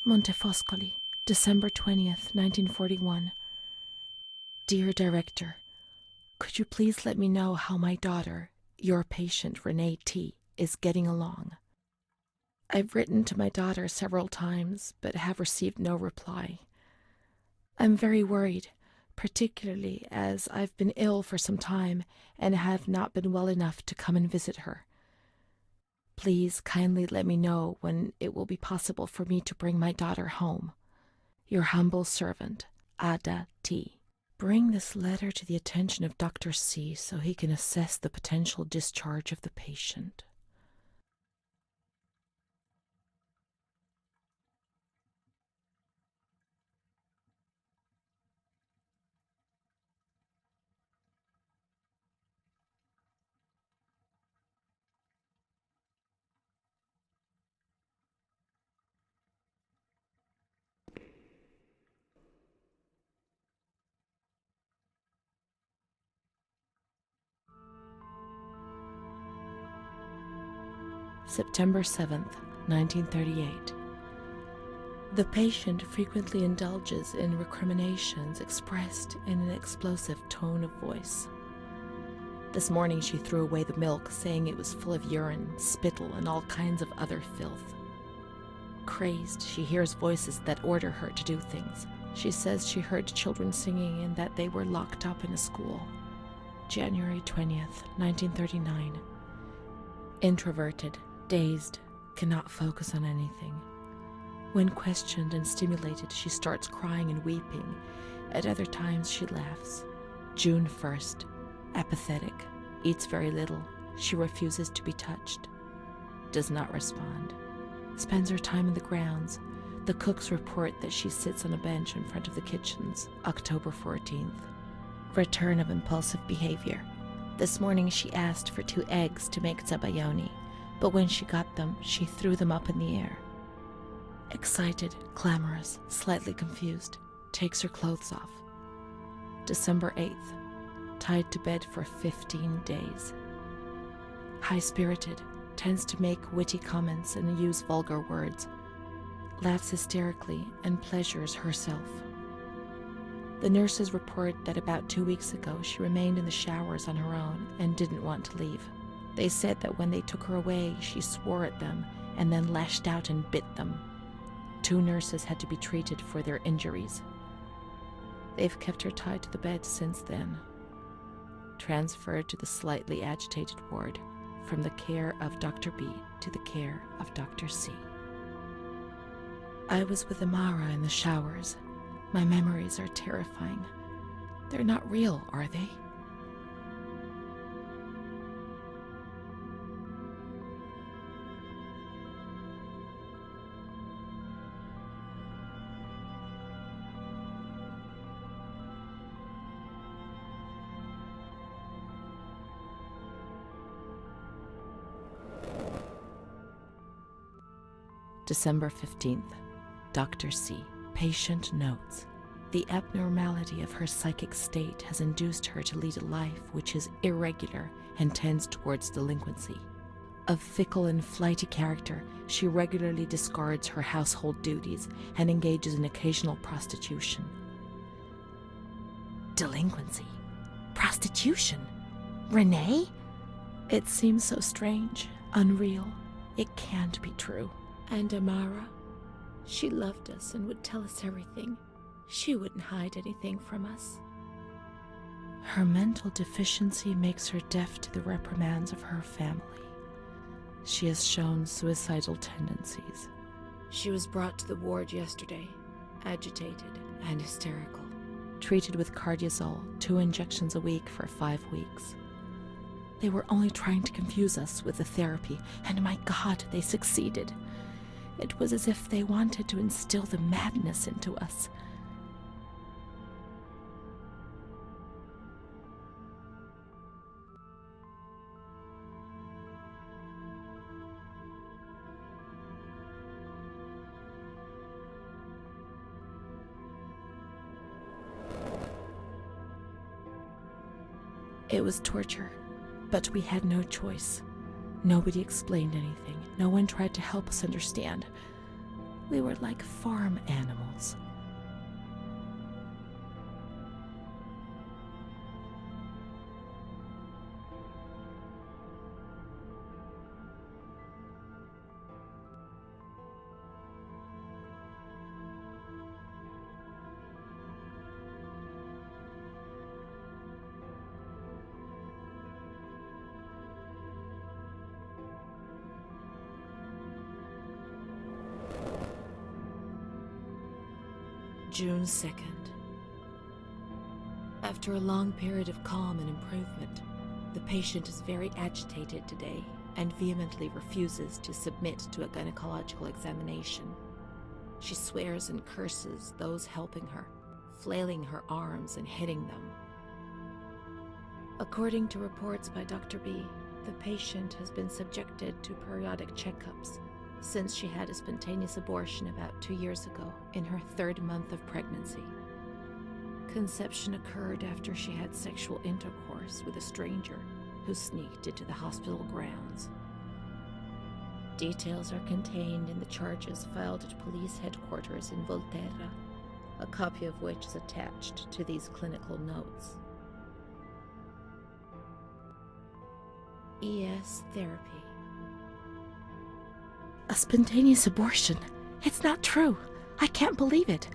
Montefoscoli, December 20th, 1941. Dear Director, could you please let me know how my daughter, your patient Renee T., is getting along? I've written to my daughter several times, but have received no reply. I'm very worried, particularly as I've been ill for some time and have not been well enough to come and visit her. Please kindly let me know when it will be possible for me to bring my daughter home. Your humble servant, Ada T. Bring this letter to the attention of Dr. C so he can assess the potential discharge of the patient. September 7th, 1938. The patient frequently indulges in recriminations expressed in an explosive tone of voice. This morning she threw away the milk, saying it was full of urine, spittle, and all kinds of other filth. Crazed, she hears voices that order her to do things. She says she heard children singing and that they were locked up in a school. January 20th, 1939. Introverted, dazed, cannot focus on anything. When questioned and stimulated, she starts crying and weeping. At other times, she laughs. June 1st. Apathetic. Eats very little. She refuses to be touched. Does not respond. Spends her time in the grounds. The cooks report that she sits on a bench in front of the kitchens. October 14th. Return of impulsive behavior. This morning she asked for 2 eggs to make zabayoni, but when she got them, she threw them up in the air. Excited, clamorous, slightly confused, takes her clothes off. December 8th. Tied to bed for 15 days. High-spirited, tends to make witty comments and use vulgar words. Laughs hysterically and pleasures herself. The nurses report that about 2 weeks ago she remained in the showers on her own and didn't want to leave. They said that when they took her away, she swore at them and then lashed out and bit them. 2 nurses had to be treated for their injuries. They've kept her tied to the bed since then. Transferred to the slightly agitated ward, from the care of Dr. B to the care of Dr. C. I was with Amara in the showers. My memories are terrifying. They're not real, are they? December 15th. Dr. C. Patient notes. The abnormality of her psychic state has induced her to lead a life which is irregular and tends towards delinquency. Of fickle and flighty character, she regularly discards her household duties and engages in occasional prostitution. Delinquency? Prostitution? Renee? It seems so strange, unreal. It can't be true. And Amara? She loved us and would tell us everything. She wouldn't hide anything from us. Her mental deficiency makes her deaf to the reprimands of her family. She has shown suicidal tendencies. She was brought to the ward yesterday, agitated and hysterical. Treated with cardiazol, 2 injections a week for 5 weeks. They were only trying to confuse us with the therapy, and my God, they succeeded. It was as if they wanted to instill the madness into us. It was torture, but we had no choice. Nobody explained anything. No one tried to help us understand. We were like farm animals. June 2nd. After a long period of calm and improvement, the patient is very agitated today and vehemently refuses to submit to a gynecological examination. She swears and curses those helping her, flailing her arms and hitting them. According to reports by Dr. B, the patient has been subjected to periodic checkups since she had a spontaneous abortion about 2 years ago in her 3rd month of pregnancy. Conception occurred after she had sexual intercourse with a stranger who sneaked into the hospital grounds. Details are contained in the charges filed at police headquarters in Volterra, a copy of which is attached to these clinical notes. ES therapy. A spontaneous abortion? It's not true. I can't believe it.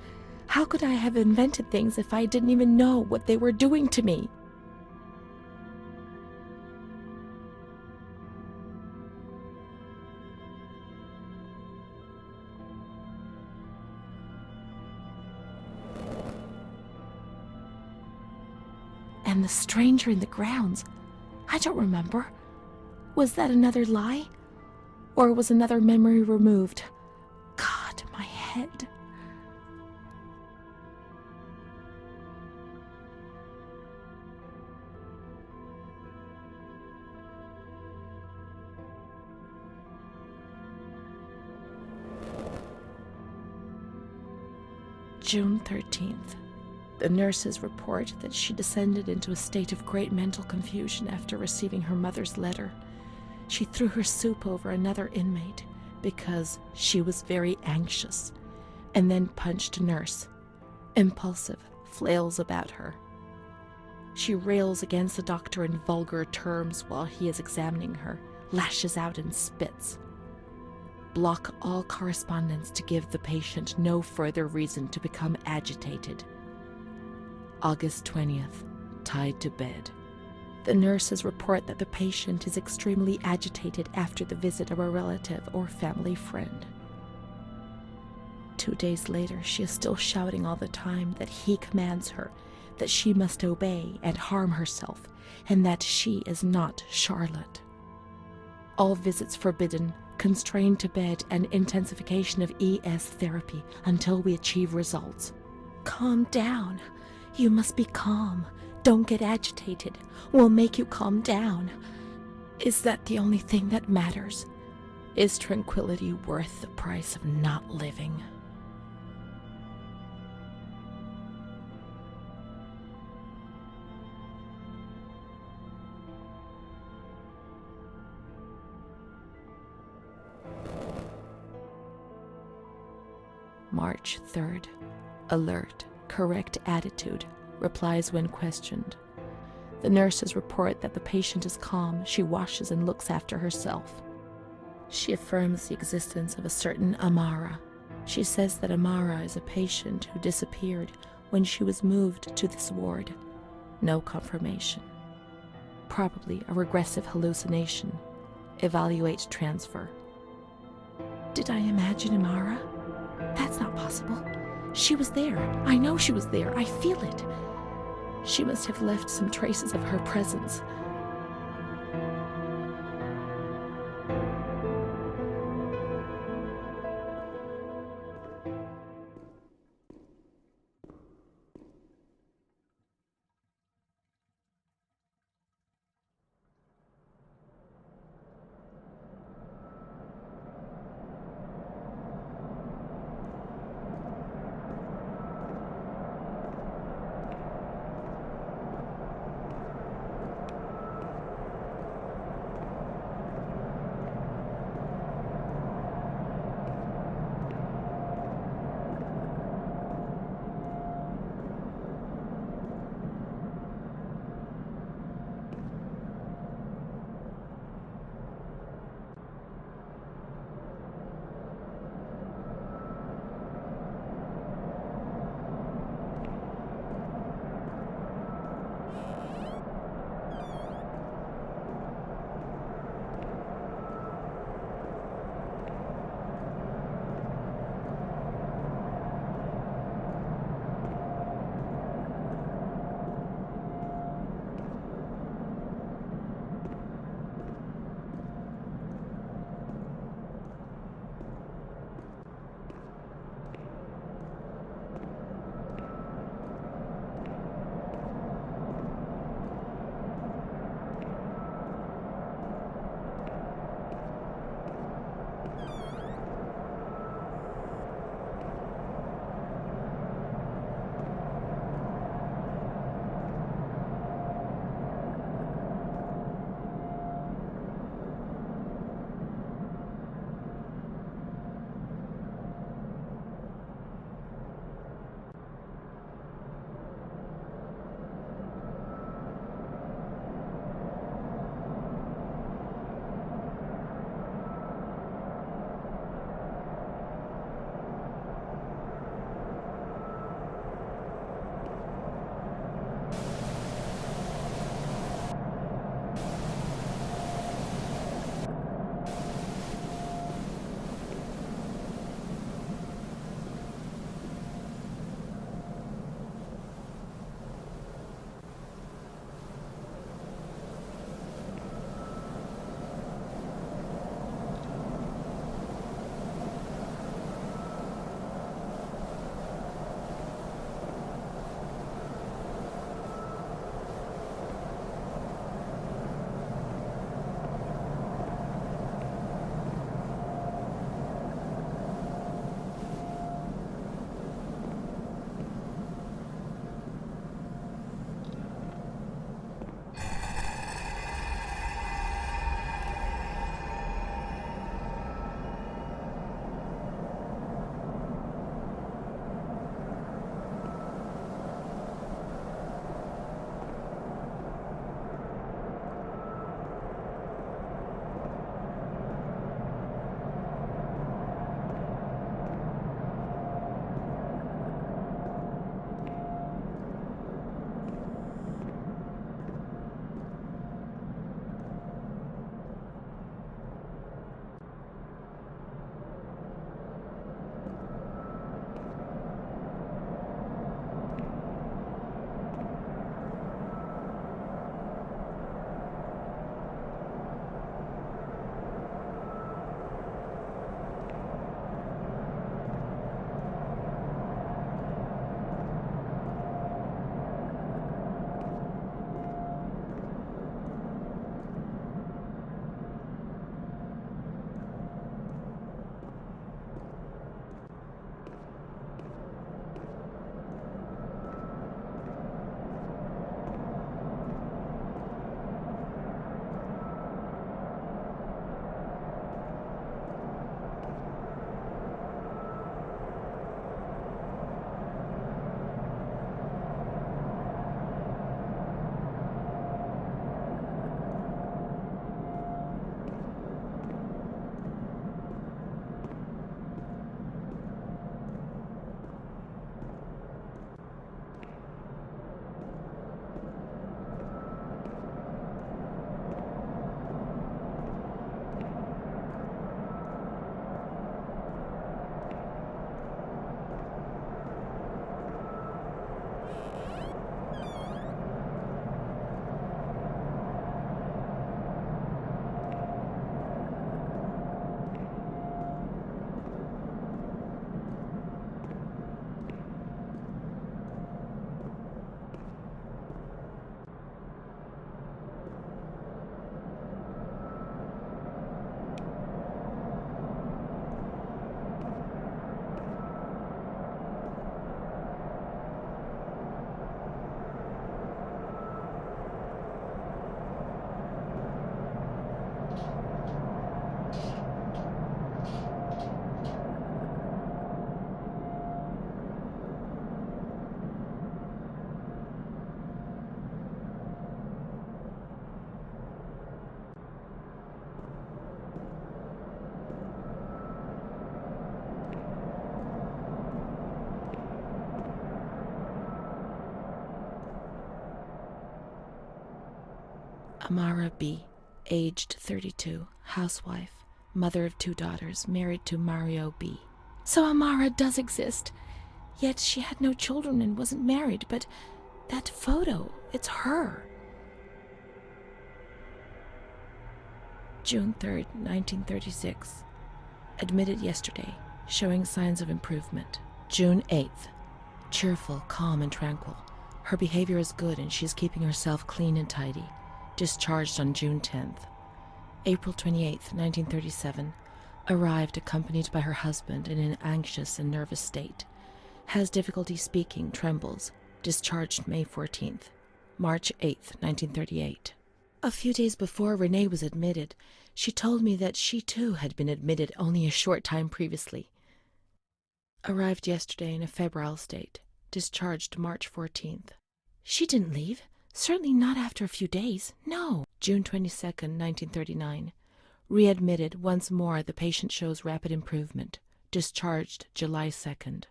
How could I have invented things if I didn't even know what they were doing to me? And the stranger in the grounds, I don't remember. Was that another lie? Or was another memory removed? God, my head. June 13th. The nurses report that she descended into a state of great mental confusion after receiving her mother's letter. She threw her soup over another inmate because she was very anxious, and then punched a nurse. Impulsive, flails about her. She rails against the doctor in vulgar terms while he is examining her, lashes out and spits. Block all correspondence to give the patient no further reason to become agitated. August 20th, tied to bed. The nurses report that the patient is extremely agitated after the visit of a relative or family friend. 2 days later, she is still shouting all the time that he commands her, that she must obey and harm herself, and that she is not Charlotte. All visits forbidden, constrained to bed, and intensification of ES therapy until we achieve results. Calm down. You must be calm. Don't get agitated. We'll make you calm down. Is that the only thing that matters? Is tranquility worth the price of not living? March 3rd. Alert, correct attitude, replies when questioned. The nurses report that the patient is calm. She washes and looks after herself. She affirms the existence of a certain Amara. She says that Amara is a patient who disappeared when she was moved to this ward. No confirmation. Probably a regressive hallucination. Evaluate transfer. Did I imagine Amara? That's not possible. She was there. I know she was there. I feel it. She must have left some traces of her presence. Amara B., aged 32, housewife, mother of 2 daughters, married to Mario B. So Amara does exist. Yet she had no children and wasn't married, but that photo, it's her. June 3rd, 1936. Admitted yesterday, showing signs of improvement. June 8th. Cheerful, calm, and tranquil. Her behavior is good and she is keeping herself clean and tidy. Discharged on June 10th. April 28th, 1937. Arrived accompanied by her husband in an anxious and nervous state. Has difficulty speaking, trembles. Discharged May 14th. March 8th, 1938. A few days before Renee was admitted, she told me that she too had been admitted only a short time previously. Arrived yesterday in a febrile state. Discharged March 14th. She didn't leave. Certainly not after a few days. No. June 22nd, 1939. Readmitted once more. The patient shows rapid improvement. Discharged July 2nd.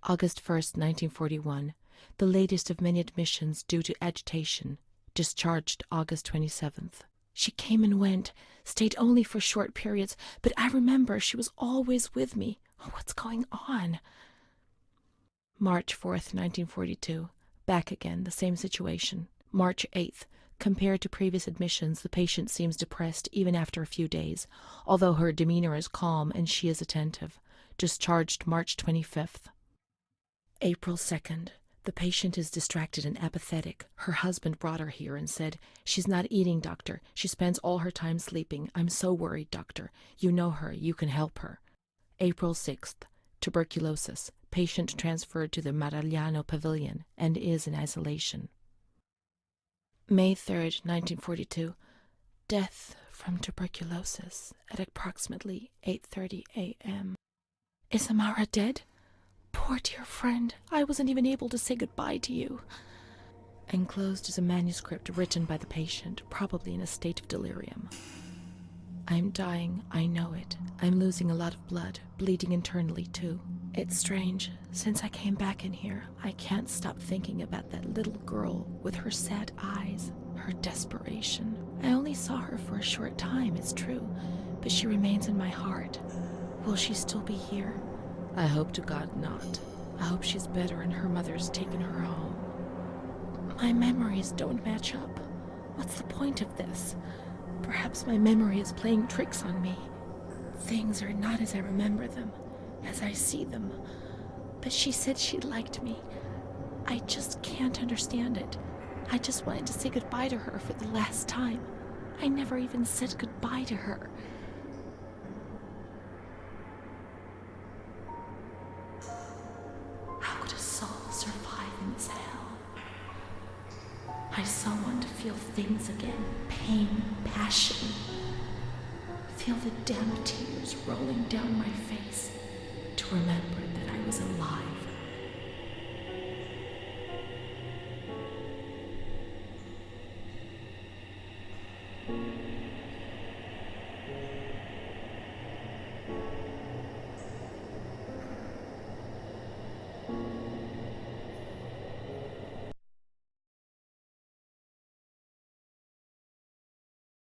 August 1st, 1941. The latest of many admissions due to agitation. Discharged August 27th. She came and went, stayed only for short periods, but I remember she was always with me. Oh, what's going on? March 4th, 1942. Back again, the same situation. March 8th. Compared to previous admissions, the patient seems depressed even after a few days, although her demeanor is calm and she is attentive. Discharged March 25th. April 2nd. The patient is distracted and apathetic. Her husband brought her here and said, "She's not eating, doctor. She spends all her time sleeping. I'm so worried, doctor. You know her. You can help her." April 6th. Tuberculosis. Patient transferred to the Maragliano Pavilion and is in isolation. May 3rd, 1942. Death from tuberculosis at approximately 8:30 a.m. Is Amara dead? Poor dear friend, I wasn't even able to say goodbye to you. Enclosed is a manuscript written by the patient, probably in a state of delirium. I'm dying, I know it. I'm losing a lot of blood, bleeding internally too. It's strange. Since I came back in here, I can't stop thinking about that little girl with her sad eyes, her desperation. I only saw her for a short time, it's true, but she remains in my heart. Will she still be here? I hope to God not. I hope she's better and her mother's taken her home. My memories don't match up. What's the point of this? Perhaps my memory is playing tricks on me. Things are not as I remember them, as I see them. But she said she liked me. I just can't understand it. I just wanted to say goodbye to her for the last time. I never even said goodbye to her. How could a soul survive in this hell? I so want to feel things again. Pain, passion. Feel the damn tears rolling down my face. To remember that I was alive.